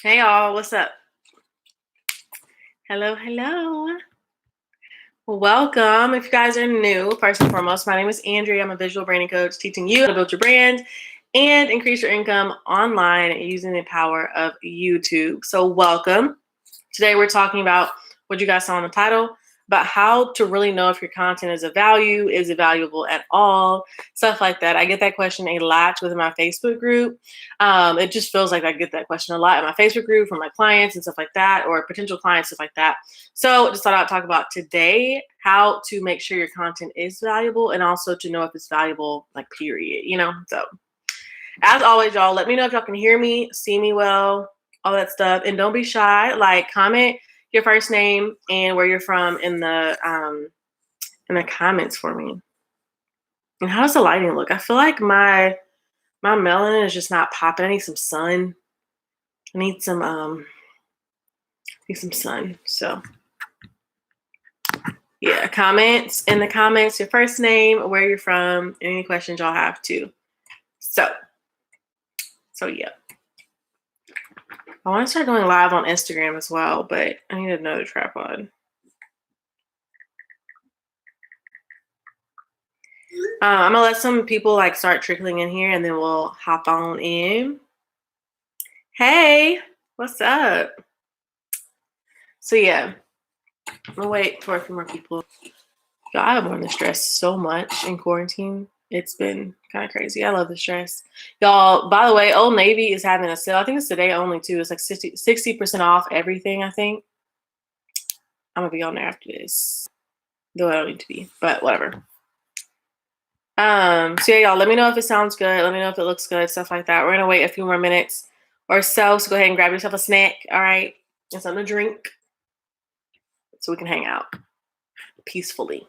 Hey y'all, what's up? Hello, hello. Welcome. If you guys are new, first and foremost, my name is Andrea. I'm a visual branding coach teaching you how to build your brand and increase your income online using the power of YouTube. So, welcome. Today, we're talking about what you guys saw in the title about how to really know if your content is of value, is it valuable at all, stuff like that. I get that question a lot within my Facebook group. It just feels like I get that question a lot in my Facebook group from my clients and stuff like that, or potential clients, stuff like that. So just thought I'd talk about today how to make sure your content is valuable and also to know if it's valuable, like period. So as always, y'all, let me know if y'all can hear me, see me well, all that stuff. And don't be shy. Like, comment your first name and where you're from in the comments for me. And how does the lighting look? I feel like my melanin is just not popping. I need some sun. I need some sun. So yeah, comments in the comments, your first name, where you're from, and any questions y'all have too. So yeah. I want to start going live on Instagram as well, but I need another tripod. I'm gonna let some people like start trickling in here, and then we'll hop on in. Hey, what's up? So yeah, I'm gonna wait for a few more people. Y'all, I've worn the stress so much in quarantine. It's been kind of crazy. I love the stress. Y'all, by the way, Old Navy is having a sale. I think it's today only too. It's like 60% off everything, I think. I'm gonna be on there after this. Though I don't need to be, but whatever. So yeah, y'all, let me know if it sounds good. Let me know if it looks good, stuff like that. We're gonna wait a few more minutes or so. So go ahead and grab yourself a snack, all right? And something to drink so we can hang out peacefully.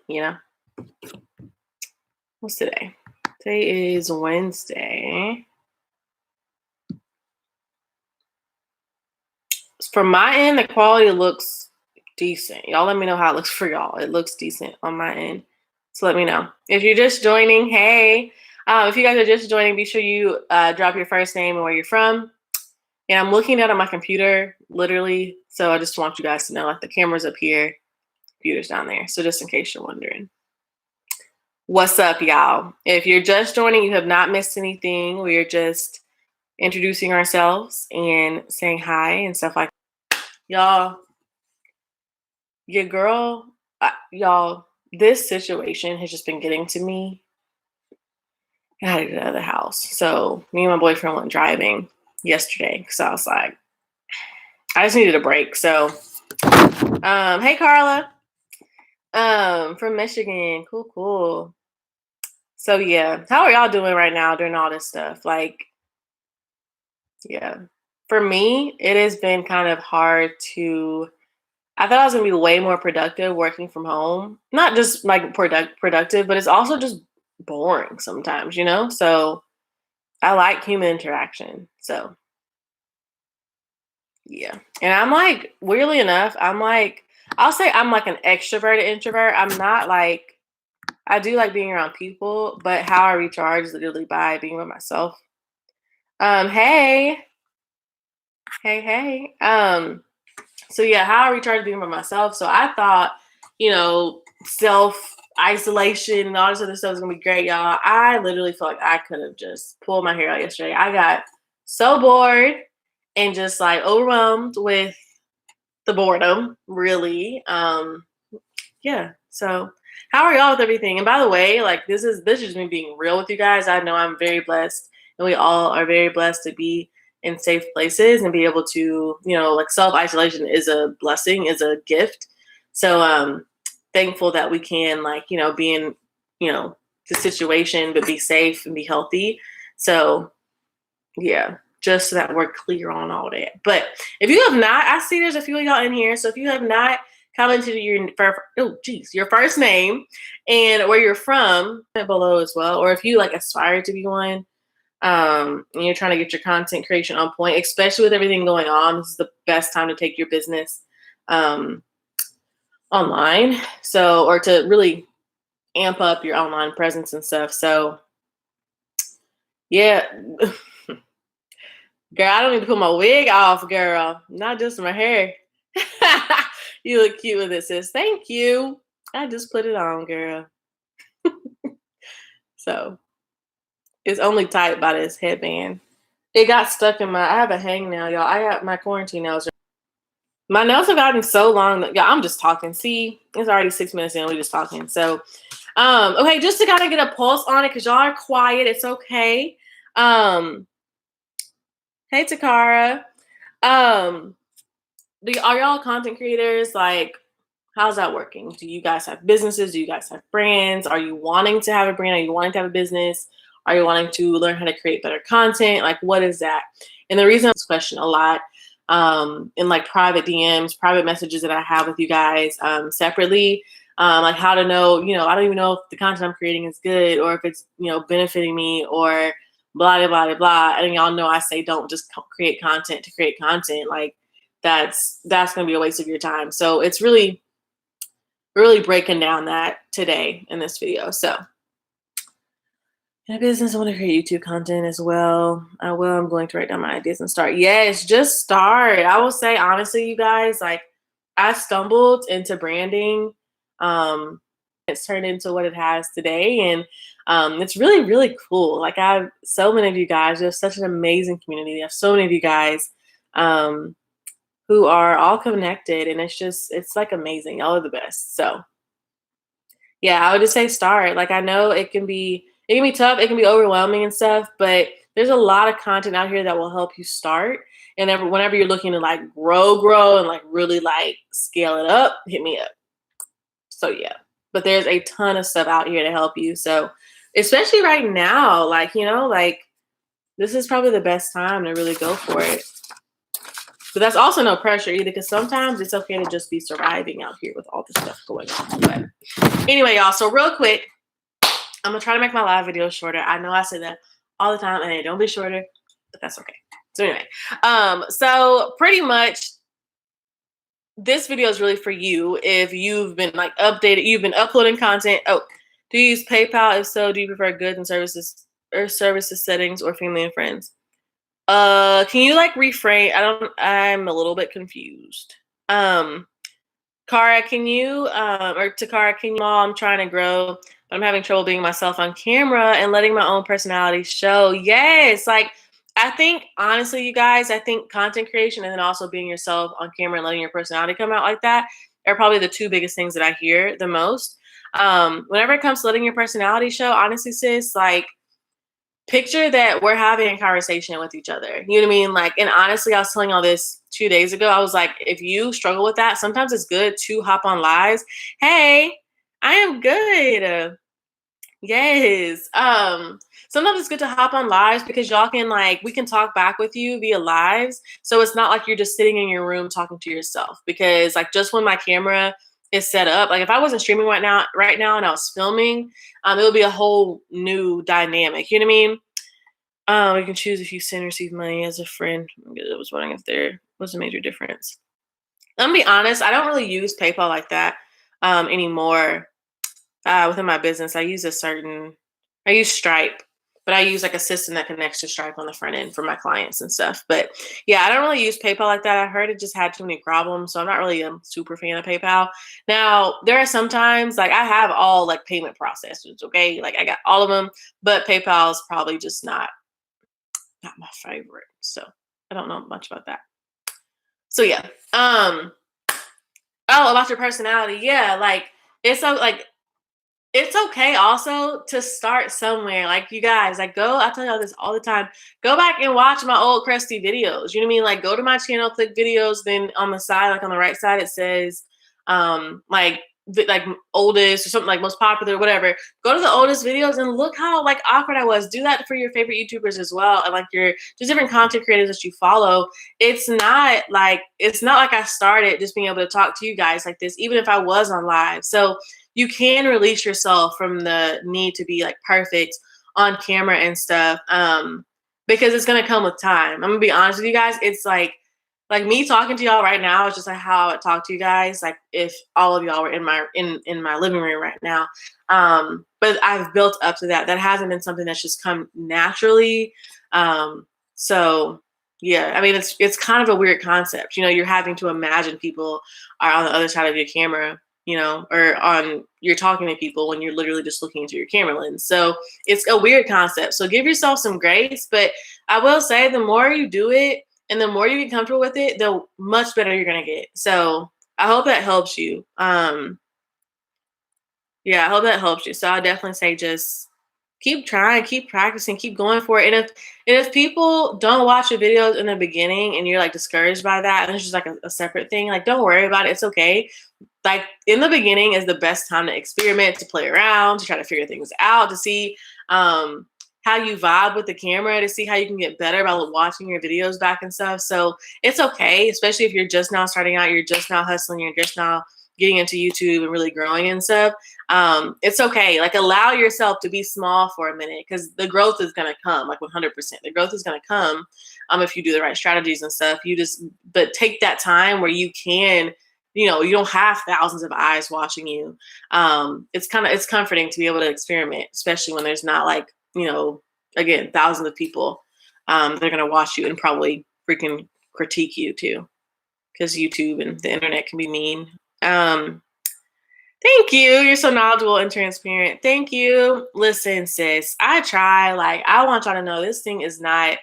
What's today? Today is Wednesday. From my end, the quality looks decent. Y'all let me know how it looks for y'all. It looks decent on my end. So let me know. If you're just joining, hey. If you guys are just joining, be sure you drop your first name and where you're from. And I'm looking at it on my computer, literally. So I just want you guys to know, like, the camera's up here, computer's down there. So just in case you're wondering. What's up, y'all? If you're just joining, you have not missed anything. We are just introducing ourselves and saying hi and stuff like that. Y'all, your girl, y'all, this situation has just been getting to me. I had to get out of the house. So me and my boyfriend went driving yesterday because I was like, I just needed a break. So, hey Carla, from Michigan, cool. So yeah, how are y'all doing right now during all this stuff? Like, yeah, for me, it has been kind of hard to. I thought I was gonna be way more productive working from home. Not just like productive, but it's also just boring sometimes. So I like human interaction. So yeah. And I'm like, weirdly enough, I'll say I'm like an extroverted introvert. I'm not like, I do like being around people, but how I recharge is literally by being with myself. Hey, hey. So yeah, how I recharge being with myself. So I thought, self isolation and all this other stuff is gonna be great, y'all. I literally feel like I could have just pulled my hair out yesterday. I got so bored and just like overwhelmed with the boredom, really. Yeah. So how are y'all with everything? And by the way, like this is just me being real with you guys. I know I'm very blessed and we all are very blessed to be in safe places and be able to, like self-isolation is a blessing, is a gift. So thankful that we can like, be in, the situation but be safe and be healthy. So yeah, just so that we're clear on all that. But if you have not, I see there's a few of y'all in here. So if you have not commented your first name and where you're from below as well, or if you like aspire to be one, and you're trying to get your content creation on point, especially with everything going on, this is the best time to take your business online. So, or to really amp up your online presence and stuff. So, yeah. Girl, I don't need to put my wig off, girl. Not just my hair. You look cute with it, sis. Thank you. I just put it on, girl. So it's only tight by this headband. It got stuck in I have a hang nail, y'all. I got my quarantine nails. My nails have gotten so long that, yeah, I'm just talking. See, it's already 6 minutes in. We're just talking. So, okay, just to kind of get a pulse on it, because y'all are quiet. It's okay. Hey, Takara. Um, are y'all content creators? Like, how's that working? Do you guys have businesses? Do you guys have brands? Are you wanting to have a brand? Are you wanting to have a business? Are you wanting to learn how to create better content? Like, what is that? And the reason I ask this question a lot in like private DMs, private messages that I have with you guys separately, like how to know, I don't even know if the content I'm creating is good or if it's, benefiting me or blah, blah, blah, blah. And y'all know I say don't just create content to create content. Like that's going to be a waste of your time. So it's really breaking down that today in this video. So in a business, I want to create YouTube content as well. I'm going to write down my ideas and start. Yes, just start. I will say, honestly, you guys, like I stumbled into branding. It's turned into what it has today. And it's really, really cool. Like I have so many of you guys. You have such an amazing community. You have so many of you guys who are all connected. And it's like amazing. Y'all are the best. So yeah, I would just say start. Like I know it can be tough, it can be overwhelming and stuff, but there's a lot of content out here that will help you start. And whenever you're looking to like grow and like really like scale it up, hit me up. So yeah. But there's a ton of stuff out here to help you. So especially right now, like, like this is probably the best time to really go for it. But that's also no pressure either, because sometimes it's okay to just be surviving out here with all this stuff going on. But anyway, y'all, so real quick, I'm going to try to make my live videos shorter. I know I say that all the time, and they don't be shorter, but that's okay. So anyway, so pretty much this video is really for you if you've been like you've been uploading content. Oh, do you use PayPal? If so, do you prefer goods and services settings or family and friends? Can you like reframe? I'm a little bit confused. Kara, can you, or Takara, can you, I'm trying to grow, but I'm having trouble being myself on camera and letting my own personality show. Yes. Like, I think, honestly, you guys, I think content creation and then also being yourself on camera and letting your personality come out like that are probably the two biggest things that I hear the most. Whenever it comes to letting your personality show, honestly, sis, like, picture that we're having a conversation with each other. You know what I mean? Like, and honestly, I was telling all this 2 days ago. I was like, if you struggle with that, sometimes it's good to hop on lives. Hey, I am good. Yes. Sometimes it's good to hop on lives because y'all can we can talk back with you via lives. So it's not like you're just sitting in your room talking to yourself, because like just when my camera is set up, like if I wasn't streaming right now and I was filming, it would be a whole new dynamic. You know what I mean? You can choose if you send or receive money as a friend. I was wondering if there was a major difference. I'm gonna be honest, I don't really use PayPal like that anymore within my business. I use Stripe, but I use like a system that connects to Stripe on the front end for my clients and stuff. But yeah, I don't really use PayPal like that. I heard it just had too many problems, so I'm not really a super fan of PayPal. Now, there are sometimes like I have all like payment processors, okay? Like I got all of them, but PayPal is probably just not my favorite. So I don't know much about that. So yeah. About your personality. Yeah, like it's so like it's okay also to start somewhere. Like you guys, like I tell y'all this all the time. Go back and watch my old crusty videos. You know what I mean? Like go to my channel, click videos, then on the side, like on the right side, it says like oldest or something, like most popular, whatever. Go to the oldest videos and look how like awkward I was. Do that for your favorite YouTubers as well, and like just different content creators that you follow. It's not like I started just being able to talk to you guys like this, even if I was on live. So you can release yourself from the need to be like perfect on camera and stuff, because it's gonna come with time. I'm gonna be honest with you guys. It's like me talking to y'all right now is just like how I would talk to you guys, like if all of y'all were in my living room right now. But I've built up to that. That hasn't been something that's just come naturally. So Yeah, I mean, it's kind of a weird concept. You're having to imagine people are on the other side of your camera, or you're talking to people when you're literally just looking into your camera lens. So it's a weird concept. So give yourself some grace. But I will say, the more you do it and the more you get comfortable with it, the much better you're gonna get. So I hope that helps you. Yeah, I hope that helps you. So I definitely say just keep trying, keep practicing, keep going for it. And if people don't watch your videos in the beginning and you're like discouraged by that, and it's just like a separate thing, like don't worry about it. It's okay. Like in the beginning is the best time to experiment, to play around, to try to figure things out, to see how you vibe with the camera, to see how you can get better by watching your videos back and stuff. So it's okay, especially if you're just now starting out, you're just now hustling, you're just now getting into YouTube and really growing and stuff. It's okay. Like allow yourself to be small for a minute, because the growth is going to come, like 100%. The growth is going to come if you do the right strategies and stuff. But take that time where you can, you don't have thousands of eyes watching you. It's comforting to be able to experiment, especially when there's not like, again, thousands of people they're going to watch you and probably freaking critique you too, because YouTube and the internet can be mean. Thank you. You're so knowledgeable and transparent. Thank you. Listen, sis, I try. Like, I want y'all to know this thing is not,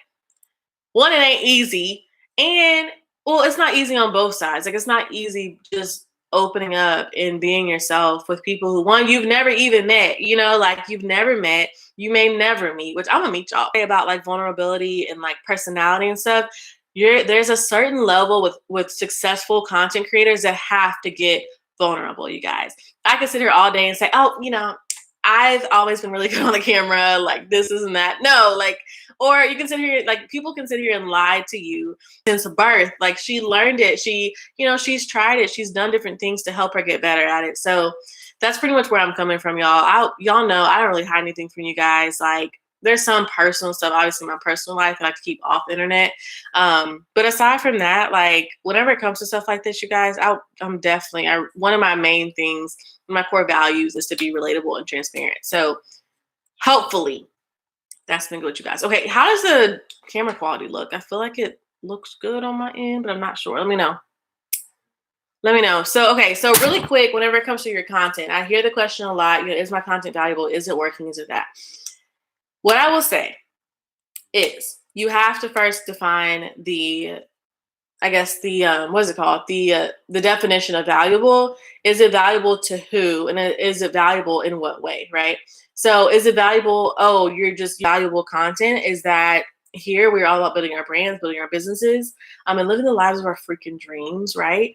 one, it ain't easy. And, well, it's not easy on both sides. Like, it's not easy just opening up and being yourself with people who, one, you've never even met, like you've never met, you may never meet, which I'm gonna meet y'all about like vulnerability and like personality and stuff. There's a certain level with successful content creators that have to get vulnerable, you guys. I could sit here all day and say, oh, I've always been really good on the camera, like this isn't that. No, like, or you can sit here, like people can sit here and lie to you since birth. Like she learned it. She's tried it. She's done different things to help her get better at it. So that's pretty much where I'm coming from, y'all. Y'all know I don't really hide anything from you guys. Like there's some personal stuff, obviously my personal life, I like to keep off the internet. But aside from that, like whenever it comes to stuff like this, you guys, I'm definitely, one of my main things, my core values is to be relatable and transparent. So hopefully that's been good with you guys. Okay, how does the camera quality look? I feel like it looks good on my end, but I'm not sure. Let me know. So, okay, so really quick, whenever it comes to your content, I hear the question a lot, is my content valuable? Is it working? Is it that? What I will say is you have to first define what is it called? The definition of valuable. Is it valuable to who? And is it valuable in what way, right? So is it valuable? Oh, you're just valuable content. Is that here we're all about building our brands, building our businesses, and living the lives of our freaking dreams, right?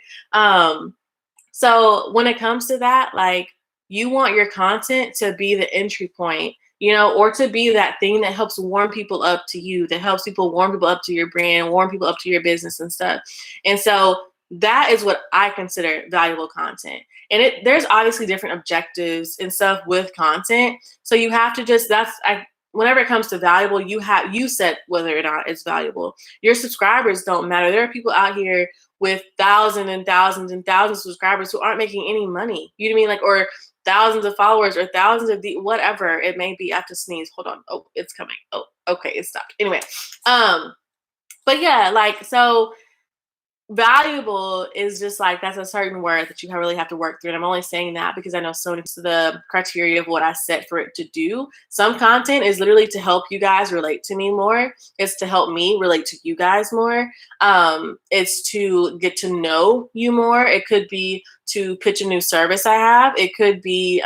So when it comes to that, like you want your content to be the entry point, or to be that thing that helps warm people up to you, that helps people warm people up to your brand, warm people up to your business and stuff. And so that is what I consider valuable content. And there's obviously different objectives and stuff with content. So you have to whenever it comes to valuable, you set whether or not it's valuable. Your subscribers don't matter. There are people out here with thousands and thousands and thousands of subscribers who aren't making any money. You know what I mean? Like, or thousands of followers or thousands of whatever it may be. I have to sneeze. Hold on. Oh, it's coming. Oh, okay. It stopped. Anyway. But yeah, like, so valuable is just like, that's a certain word that you really have to work through. And I'm only saying that because I know so many of the criteria of what I set for it to do. Some content is literally to help you guys relate to me more. It's to help me relate to you guys more. It's to get to know you more. It could be to pitch a new service I have. It could be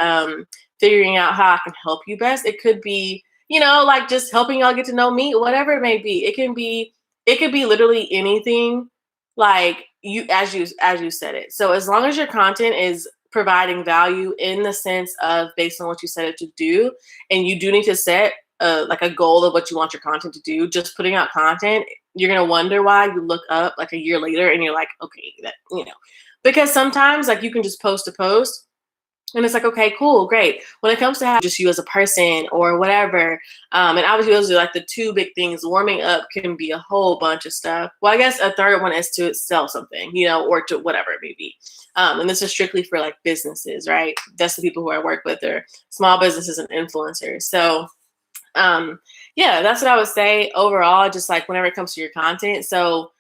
figuring out how I can help you best. It could be, like just helping y'all get to know me, whatever it may be. It could be literally anything. Like as you said it. So as long as your content is providing value in the sense of based on what you set it to do, and you do need to set like a goal of what you want your content to do, just putting out content, you're going to wonder why you look up like a year later and you're like, okay, because sometimes like you can just post a post and it's like, okay, cool, great. When it comes to just you as a person or whatever, and obviously those are like the two big things. Warming up can be a whole bunch of stuff. Well, I guess a third one is to sell something, or to whatever it may be. And this is strictly for like businesses, right? That's the people who I work with, are small businesses and influencers. So Yeah, that's what I would say overall, just like whenever it comes to your content. So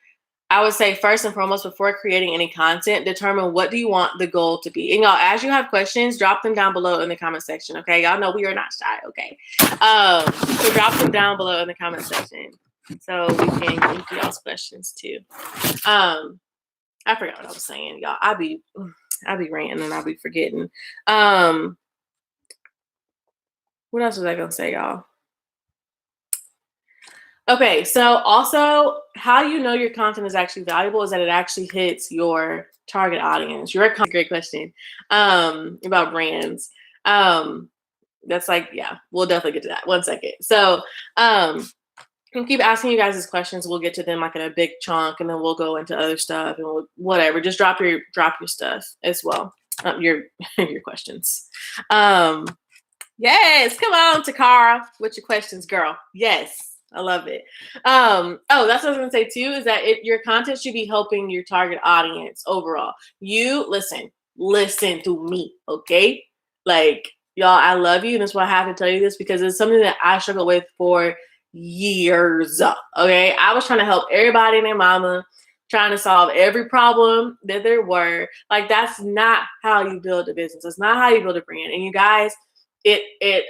I would say first and foremost, before creating any content, determine what do you want the goal to be. And y'all, as you have questions, drop them down below in the comment section. Okay, y'all know we are not shy. Okay, so drop them down below in the comment section so we can answer y'all's questions too. I forgot what I was saying, y'all. I'll be ranting and I'll be forgetting. What else was I gonna say, y'all? Okay, so also how you know your content is actually valuable is that it actually hits your target audience. Great question. About brands. That's like, yeah, we'll definitely get to that. 1 second. So I'll keep asking you guys these questions. We'll get to them like in a big chunk, and then we'll go into other stuff and we'll, whatever. Just drop your stuff as well. Your your questions. Yes, come on, Takara, with your questions, girl. Yes. I love it. Oh, that's what I was gonna say too, is that your content should be helping your target audience overall. You listen to me, okay? Like, y'all, I love you, and that's why I have to tell you this, because it's something that I struggled with for years. Okay, I was trying to help everybody and their mama, trying to solve every problem that there were. Like, that's not how you build a business. That's not how you build a brand. And you guys,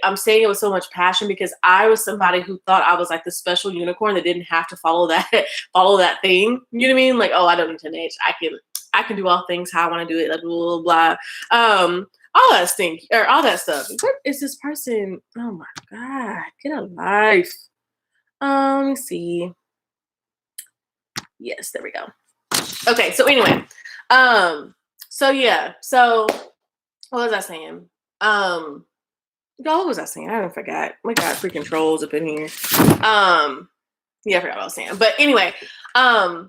I'm saying it with so much passion because I was somebody who thought I was like the special unicorn that didn't have to follow that thing. You know what I mean? Like, oh, I don't need to niche. I can do all things how I want to do it. Like, blah, blah, blah. All that stink or all that stuff. What is this person? Oh my God, get a life. Let me see. Yes, there we go. Okay, so anyway, so yeah, so what was I saying? What was I saying? I forgot. My God, freaking trolls up in here. Yeah, I forgot what I was saying. But anyway,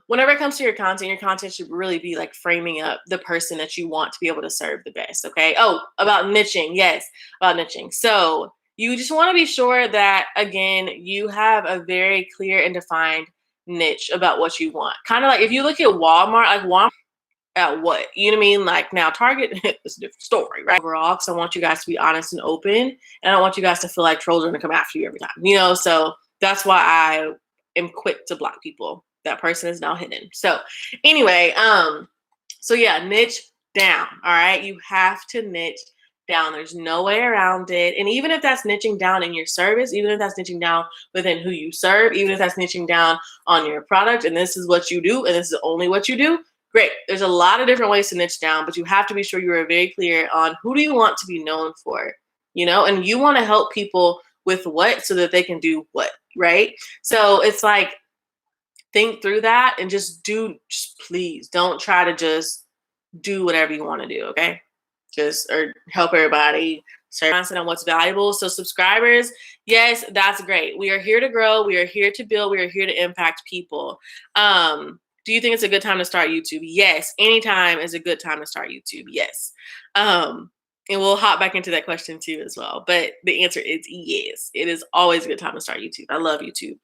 whenever it comes to your content should really be like framing up the person that you want to be able to serve the best. Okay. Oh, about niching. Yes, about niching. So you just want to be sure that, again, you have a very clear and defined niche about what you want. Kind of like if you look at Walmart, like Walmart at what, you know what I mean? Like, now Target is a different story, right? Overall, because I want you guys to be honest and open, and I don't want you guys to feel like trolls are gonna come after you every time, you know. So that's why I am quick to block people. That person is now hidden. So anyway, so yeah, niche down. All right, you have to niche down. There's no way around it. And even if that's niching down in your service, even if that's niching down within who you serve, even if that's niching down on your product, and this is what you do, and this is only what you do, great. There's a lot of different ways to niche down, but you have to be sure you are very clear on who do you want to be known for, you know, and you want to help people with what so that they can do what, right? So it's like, think through that and just please don't try to just do whatever you want to do, okay? Or help everybody content on what's valuable. So subscribers, yes, that's great. We are here to grow. We are here to build. We are here to impact people. Do you think it's a good time to start YouTube? Yes. Anytime is a good time to start YouTube. Yes. And we'll hop back into that question too as well. But the answer is yes. It is always a good time to start YouTube. I love YouTube.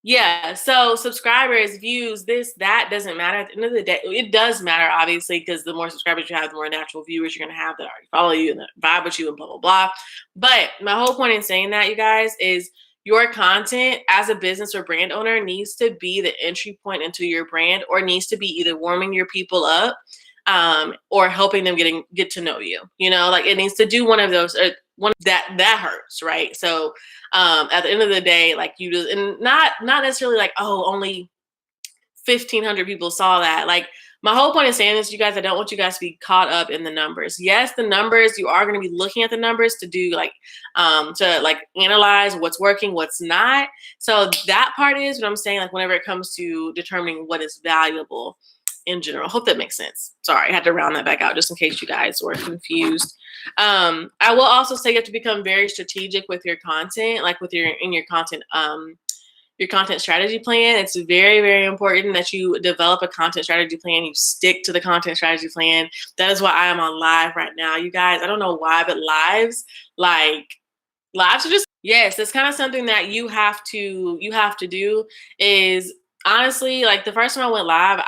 Yeah, so subscribers, views, this, that doesn't matter. At the end of the day, it does matter, obviously, because the more subscribers you have, the more natural viewers you're going to have that already follow you and that vibe with you and blah, blah, blah. But my whole point in saying that, you guys, is your content as a business or brand owner needs to be the entry point into your brand, or needs to be either warming your people up or helping them get to know you. You know, like it needs to do one of those, or one that hurts, right? So at the end of the day, like you just, and not necessarily like, oh, only 1,500 people saw that. Like, my whole point in saying this, you guys, I don't want you guys to be caught up in the numbers. Yes, the numbers, you are going to be looking at the numbers to do like, to like analyze what's working, what's not. So that part is what I'm saying, like whenever it comes to determining what is valuable in general. Hope that makes sense. Sorry, I had to round that back out just in case you guys were confused. I will also say you have to become very strategic with your content, like with your content strategy plan. It's very, very important that you develop a content strategy plan. You stick to the content strategy plan. That is why I am on live right now, you guys. I don't know why, but lives are just, yes, that's kind of something that you have to do. Is honestly, like the first time I went live,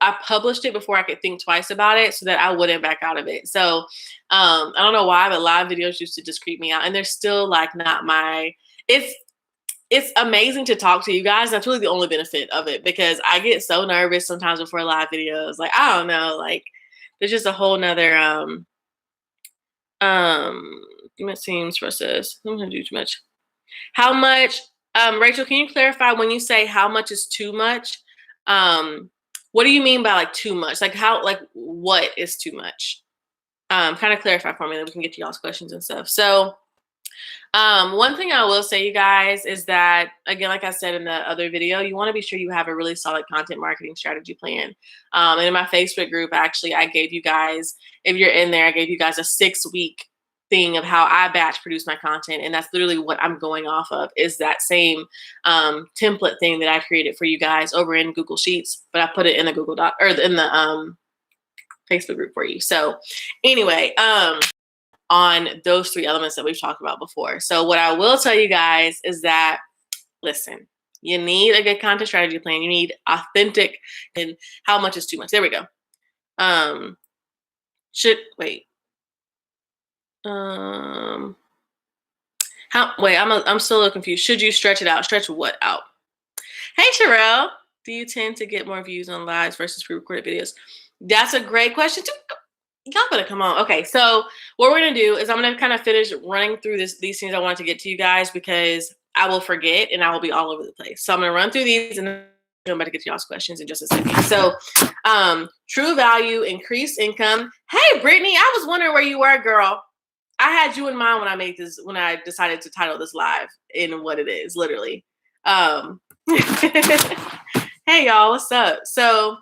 I published it before I could think twice about it so that I wouldn't back out of it. So I don't know why, but live videos used to just creep me out. And they're still like not my, it's amazing to talk to you guys. That's really the only benefit of it, because I get so nervous sometimes before live videos. Like, I don't know, like there's just a whole nother, it seems versus, I'm going to do too much. How much, Rachel, can you clarify when you say how much is too much? What do you mean by like too much? Like how, like what is too much? Kind of clarify for me, then we can get to y'all's questions and stuff. So one thing I will say, you guys, is that, again, like I said in the other video, you want to be sure you have a really solid content marketing strategy plan. And in my Facebook group, actually, I gave you guys, if you're in there, I gave you guys a 6-week thing of how I batch produce my content. And that's literally what I'm going off of, is that same template thing that I created for you guys over in Google Sheets, but I put it in the Google Doc, or in the Facebook group for you. So anyway, on those 3 elements that we've talked about before. So what I will tell you guys is that, listen, you need a good content strategy plan. You need authentic, and how much is too much? There we go. I'm still a little confused. Should you stretch it out? Stretch what out? Hey, Sherelle, do you tend to get more views on lives versus pre-recorded videos? That's a great question too. Y'all better come on. Okay, so what we're gonna do is I'm gonna kind of finish running through these things I wanted to get to you guys, because I will forget and I will be all over the place. So I'm gonna run through these and then I'm about to get to y'all's questions in just a second. So true value, increased income. Hey, Brittany, I was wondering where you were, girl. I had you in mind when I decided to title this live in what it is, literally. Hey y'all, what's up? So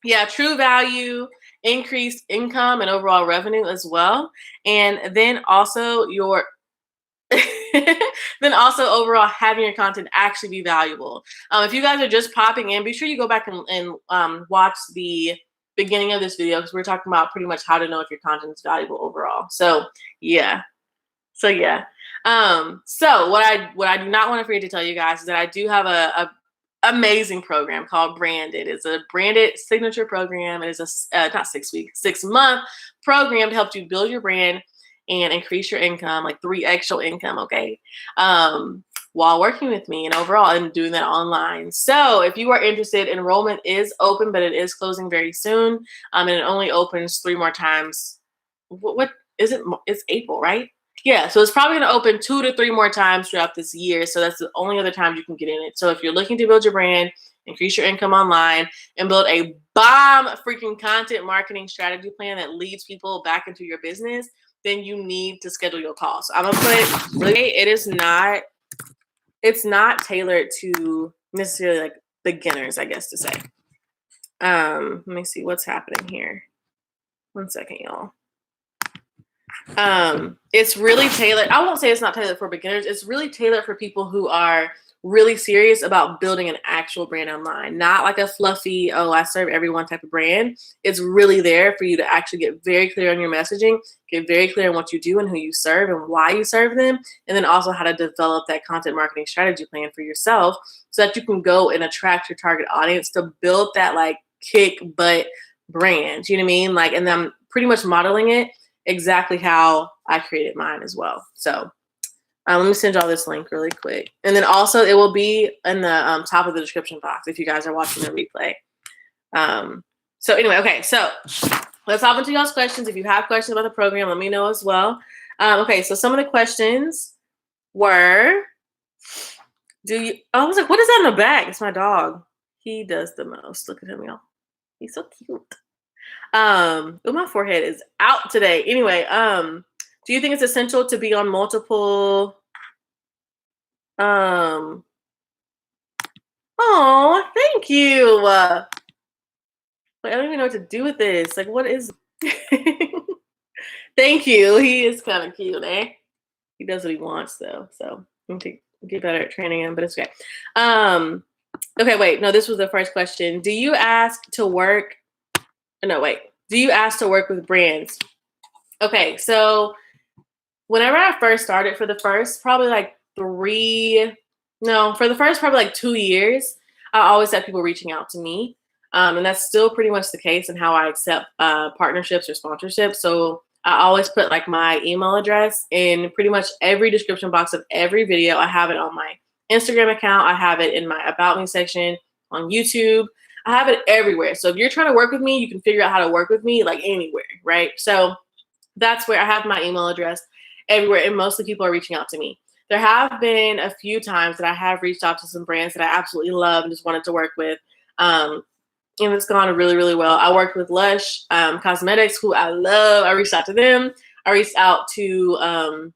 yeah, true value, increased income, and overall revenue as well. And then also then also overall having your content actually be valuable. If you guys are just popping in, be sure you go back and watch the beginning of this video, because we're talking about pretty much how to know if your content is valuable overall. So yeah. So what I do not want to forget to tell you guys is that I do have a amazing program called Branded. It's a branded signature program. It is a not 6-month program to help you build your brand and increase your income, like 3x your income, okay? While working with me and overall and doing that online. So if you are interested, enrollment is open, but it is closing very soon. And it only opens 3 more times. What is it? It's April, right? Yeah, so it's probably going to open 2 to 3 more times throughout this year. So that's the only other time you can get in it. So if you're looking to build your brand, increase your income online, and build a bomb freaking content marketing strategy plan that leads people back into your business, then you need to schedule your call. So I'm going to put, really, it's not tailored to necessarily like beginners, I guess to say. Let me see what's happening here. 1 second, y'all. It's really tailored. I won't say it's not tailored for beginners. It's really tailored for people who are really serious about building an actual brand online, not like a fluffy, oh, I serve everyone type of brand. It's really there for you to actually get very clear on your messaging, get very clear on what you do and who you serve and why you serve them, and then also how to develop that content marketing strategy plan for yourself so that you can go and attract your target audience to build that like kick butt brand. You know what I mean? Like, and I'm pretty much modeling it exactly how I created mine as well. So let me send y'all this link really quick. And then also it will be in the top of the description box if you guys are watching the replay. So anyway, okay, so let's hop into y'all's questions. If you have questions about the program, let me know as well. Okay, so some of the questions were, I was like, what is that in the back? It's my dog. He does the most. Look at him, y'all. He's so cute. My forehead is out today. Anyway, do you think it's essential to be on multiple oh, thank you. Like, I don't even know what to do with this. Like, what is thank you. He is kind of cute, eh? He does what he wants though. So I'm going to get better at training him, but it's okay. Okay, wait. No, this was the first question. Do you ask to work? No, wait. Do you ask to work with brands? Okay, so whenever I first started, for the first probably like 2 years, I always had people reaching out to me. And that's still pretty much the case in how I accept partnerships or sponsorships. So I always put like my email address in pretty much every description box of every video. I have it on my Instagram account. I have it in my About Me section on YouTube. I have it everywhere. So if you're trying to work with me, you can figure out how to work with me like anywhere, right? So that's where I have my email address everywhere, and mostly people are reaching out to me. There have been a few times that I have reached out to some brands that I absolutely love and just wanted to work with. And it's gone really, really well. I worked with Lush Cosmetics, who I love. I reached out to them. I reached out to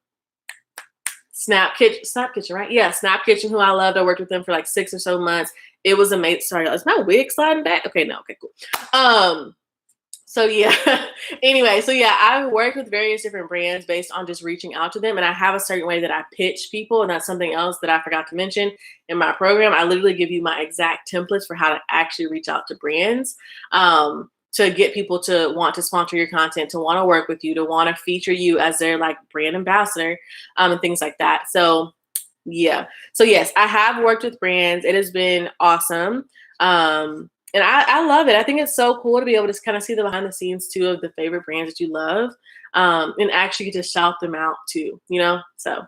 Snap Kitchen, right? Yeah, Snap Kitchen, who I loved. I worked with them for like 6 or so months. It was amazing. Sorry, is my wig sliding back? Okay, no, okay, cool. So yeah, anyway, so yeah, I work with various different brands based on just reaching out to them. And I have a certain way that I pitch people. And that's something else that I forgot to mention in my program. I literally give you my exact templates for how to actually reach out to brands, to get people to want to sponsor your content, to want to work with you, to want to feature you as their like brand ambassador, and things like that. So yeah. So yes, I have worked with brands. It has been awesome. And I love it. I think it's so cool to be able to kind of see the behind the scenes too of the favorite brands that you love, and actually get to shout them out too, you know? So,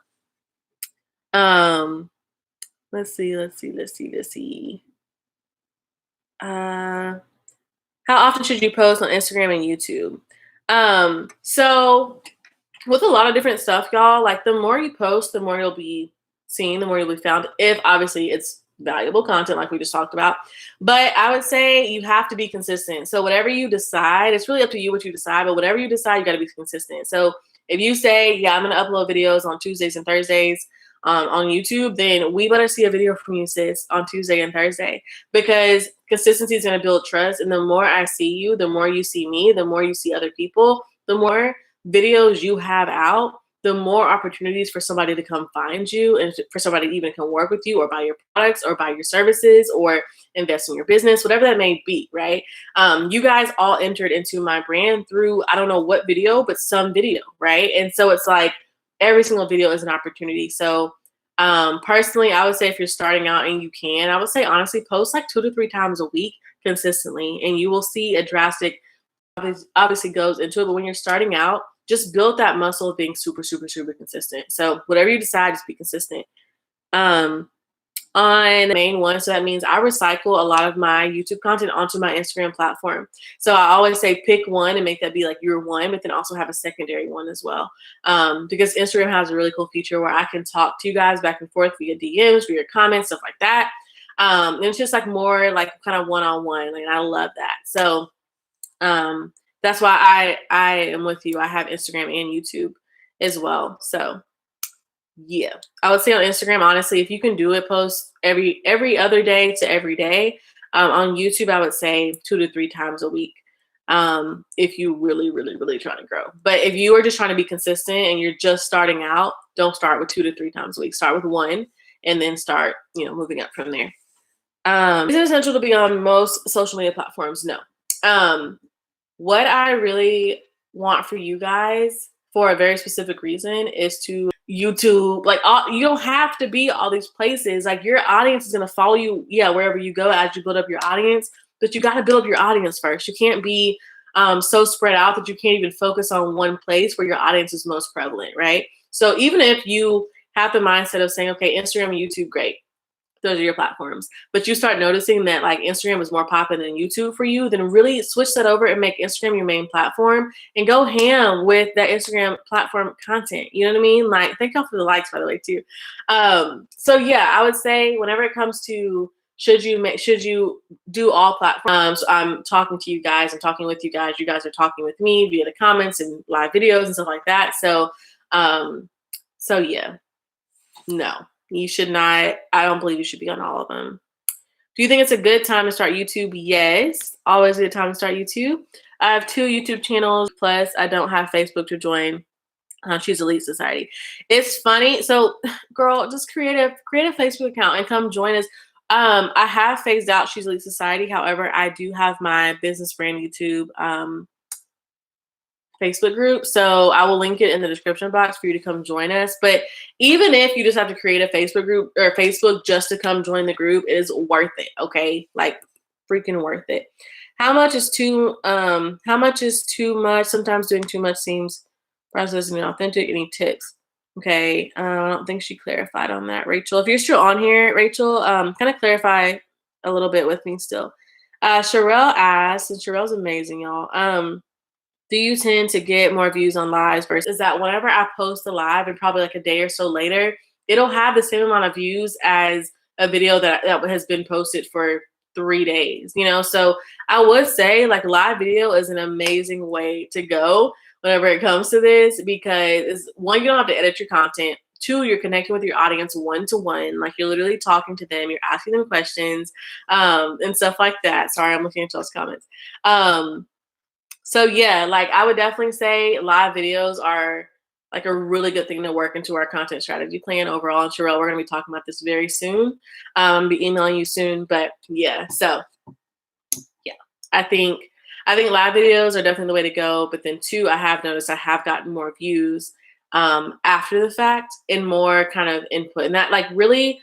let's see. How often should you post on Instagram and YouTube? So with a lot of different stuff, y'all, like the more you post, the more you'll be seen, the more you'll be found, if obviously it's valuable content like we just talked about. But I would say you have to be consistent. So whatever you decide, it's really up to you what you decide, but whatever you decide, you got to be consistent. So if you say, yeah, I'm going to upload videos on Tuesdays and Thursdays on YouTube, then we better see a video from you, sis, on Tuesday and Thursday, because consistency is going to build trust. And the more I see you, the more you see me, the more you see other people, the more videos you have out, the more opportunities for somebody to come find you and for somebody to even come work with you or buy your products or buy your services or invest in your business, whatever that may be, right? You guys all entered into my brand through, I don't know what video, but some video, right? And so it's like every single video is an opportunity. So personally, I would say if you're starting out and you can, I would say honestly, post like 2 to 3 times a week consistently, and you will see a drastic, obviously goes into it. But when you're starting out, just build that muscle of being super, super, super consistent. So whatever you decide, just be consistent. On the main one, so that means I recycle a lot of my YouTube content onto my Instagram platform. So I always say pick one and make that be like your one, but then also have a secondary one as well. Because Instagram has a really cool feature where I can talk to you guys back and forth via DMs, via comments, stuff like that. And it's just like more like kind of one-on-one. Like I love that. So that's why I am with you. I have Instagram and YouTube as well. So yeah, I would say on Instagram, honestly, if you can do it, post every other day to every day. On YouTube, I would say 2 to 3 times a week. If you really, really, really trying to grow. But if you are just trying to be consistent and you're just starting out, don't start with 2 to 3 times a week. Start with 1 and then start, moving up from there. Is it essential to be on most social media platforms? No. What I really want for you guys for a very specific reason is to YouTube. Like you don't have to be all these places. Like your audience is going to follow you, wherever you go as you build up your audience. But you got to build up your audience first. You can't be so spread out that you can't even focus on one place where your audience is most prevalent, right? So even if you have the mindset of saying, okay, Instagram and YouTube, great. Those are your platforms. But you start noticing that like Instagram is more popular than YouTube for you, then really switch that over and make Instagram your main platform and go ham with that Instagram platform content. You know what I mean? Like, thank y'all for the likes, by the way, too. So yeah, I would say whenever it comes to should you do all platforms, I'm talking to you guys, I'm talking with you guys are talking with me via the comments and live videos and stuff like that. So yeah, no. You should not. I don't believe you should be on all of them. Do you think it's a good time to start YouTube? Yes. Always a good time to start YouTube. I have 2 YouTube channels. Plus, I don't have Facebook to join. She's Elite Society. It's funny. So, girl, just create a Facebook account and come join us. I have phased out She's Elite Society. However, I do have my business brand YouTube Facebook group. So I will link it in the description box for you to come join us. But even if you just have to create a Facebook group or Facebook just to come join the group, it is worth it. Okay. Like freaking worth it. How much is too much? Sometimes doing too much seems processed and inauthentic. Any tips? Okay. I don't think she clarified on that, Rachel. If you're still on here, Rachel, kind of clarify a little bit with me still. Sherelle asked, and Sherelle's amazing, y'all. Do you tend to get more views on lives versus is that whenever I post a live and probably like a day or so later, it'll have the same amount of views as a video that has been posted for 3 days, So I would say like live video is an amazing way to go whenever it comes to this because one, you don't have to edit your content. Two, you're connecting with your audience one-to-one. Like you're literally talking to them, you're asking them questions, and stuff like that. Sorry, I'm looking at y'all's comments. So yeah, like I would definitely say live videos are like a really good thing to work into our content strategy plan overall. And Sherelle, we're gonna be talking about this very soon. Be emailing you soon, but yeah. So yeah, I think live videos are definitely the way to go. But then two, I have noticed I have gotten more views after the fact and more kind of input, and that like really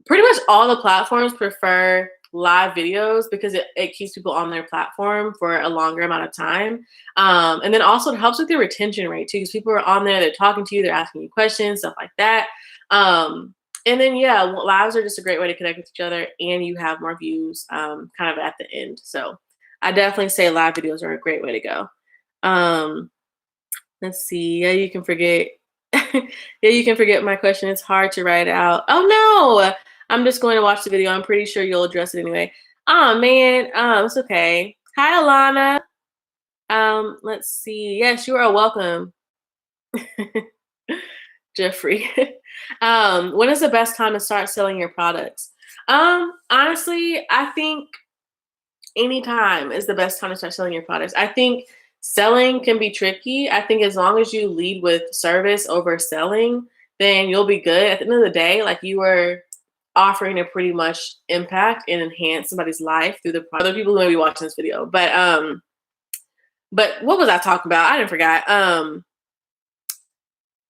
pretty much all the platforms prefer live videos because it keeps people on their platform for a longer amount of time. And then also it helps with your retention rate too, because people are on there, they're talking to you, they're asking you questions, stuff like that. And then, yeah, lives are just a great way to connect with each other and you have more views kind of at the end. So I definitely say live videos are a great way to go. Let's see. Yeah, you can forget. Yeah, you can forget my question. It's hard to write out. Oh no, I'm just going to watch the video. I'm pretty sure you'll address it anyway. Oh man, it's okay. Hi, Alana. Let's see. Yes, you are welcome, Jeffrey. When is the best time to start selling your products? Honestly, I think anytime is the best time to start selling your products. I think selling can be tricky. I think as long as you lead with service over selling, then you'll be good. At the end of the day, like you are offering to pretty much impact and enhance somebody's life through the product. Other people who may be watching this video. But what was I talking about? I didn't forget.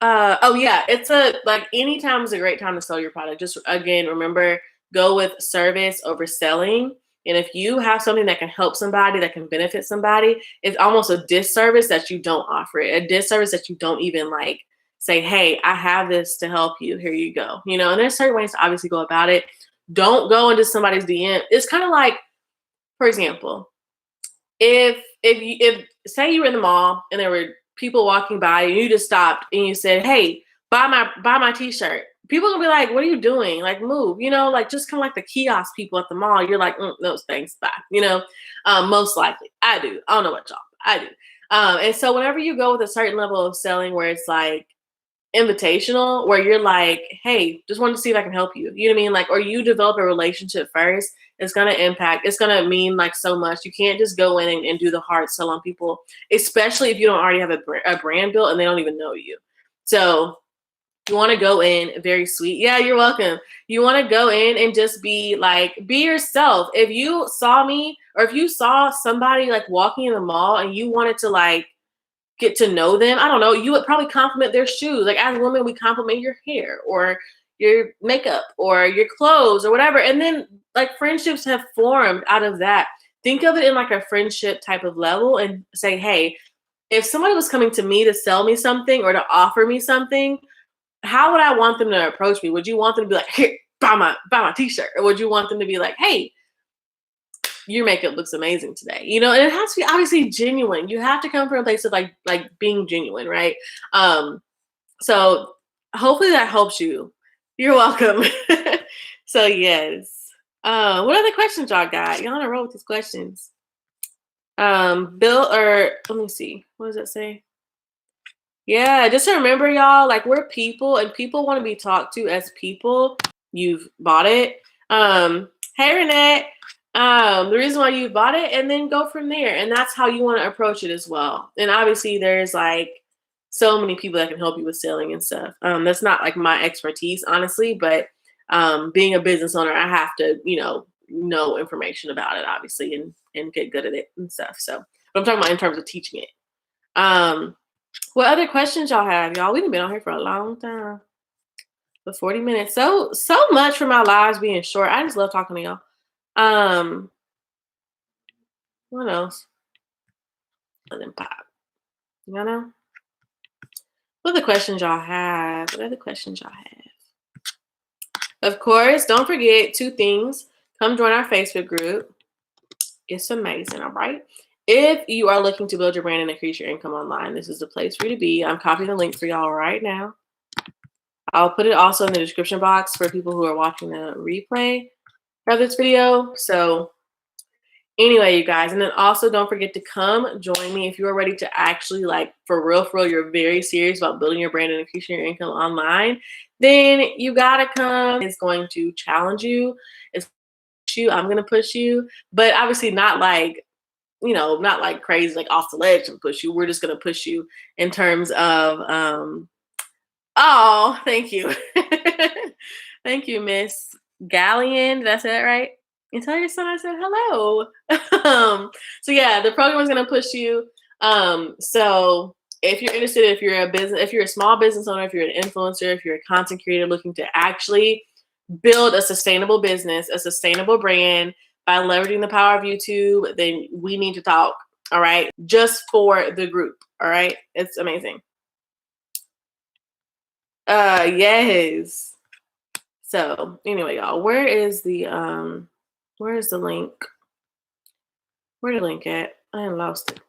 Oh yeah, it's a like anytime is a great time to sell your product. Just again, remember, go with service over selling. And if you have something that can help somebody, that can benefit somebody, it's almost a disservice that you don't offer it. A disservice that you don't even like say, hey, I have this to help you. Here you go. And there's certain ways to obviously go about it. Don't go into somebody's DM. It's kind of like, for example, if say you were in the mall and there were people walking by and you just stopped and you said, hey, buy my t-shirt, people gonna be like, what are you doing? Like move, like just kind of like the kiosk people at the mall. You're like, no thanks, bye. Most likely I do. I don't know what y'all, I do. And so whenever you go with a certain level of selling where it's like invitational, where you're like, hey, just wanted to see if I can help you. You know what I mean? Like, or you develop a relationship first, it's going to impact, it's going to mean like so much. You can't just go in and do the hard sell on people, especially if you don't already have a brand built and they don't even know you. So you want to go in very sweet. Yeah, you're welcome. You want to go in and just be yourself. If you saw me or if you saw somebody like walking in the mall and you wanted to like get to know them, I don't know, you would probably compliment their shoes. Like as women, we compliment your hair or your makeup or your clothes or whatever. And then like friendships have formed out of that. Think of it in like a friendship type of level and say, hey, if somebody was coming to me to sell me something or to offer me something, how would I want them to approach me? Would you want them to be like, here, buy my t-shirt? Or would you want them to be like, hey, your makeup looks amazing today, and it has to be obviously genuine. You have to come from a place of like being genuine, right? So hopefully that helps you. You're welcome. So yes. What other questions y'all got? Y'all on a roll with these questions. Bill, or let me see. What does that say? Yeah, just remember, y'all, like we're people and people want to be talked to as people. You've bought it. Hey Renette. The reason why you bought it, and then go from there. And that's how you want to approach it as well. And obviously there's like so many people that can help you with selling and stuff. That's not like my expertise, honestly, but being a business owner, I have to, know information about it, obviously, and get good at it and stuff. So, but I'm talking about in terms of teaching it. What other questions y'all have, y'all? We've been on here for a long time. For 40 minutes. So much for my lives being short. I just love talking to y'all. What else? And then pop. You know? What are the questions y'all have? What are the questions y'all have? Of course, don't forget 2 things. Come join our Facebook group. It's amazing, all right? If you are looking to build your brand and increase your income online, this is the place for you to be. I'm copying the link for y'all right now. I'll put it also in the description box for people who are watching the replay of this video. So anyway, you guys, and then also don't forget to come join me if you are ready to actually, like, for real, you're very serious about building your brand and increasing your income online, then you gotta come. It's going to challenge you. It's you. I'm gonna push you, but obviously not like, not like crazy, like off the ledge and push you. We're just gonna push you in terms of oh, thank you. Thank you, Miss Gallion. Did I say that right? And tell your son I said hello. So yeah, the program is gonna push you. So if you're interested, if you're a small business owner, if you're an influencer, if you're a content creator looking to actually build a sustainable business, a sustainable brand by leveraging the power of YouTube, then we need to talk. All right. Just for the group. All right. It's amazing. Yes. So anyway, y'all, where is the link? Where the link at? I lost it.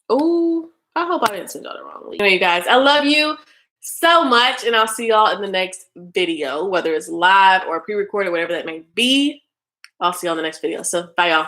Oh, I hope I didn't send y'all the wrong link. Anyway, you guys, I love you so much, and I'll see y'all in the next video, whether it's live or pre-recorded, whatever that may be. I'll see y'all in the next video. So bye, y'all.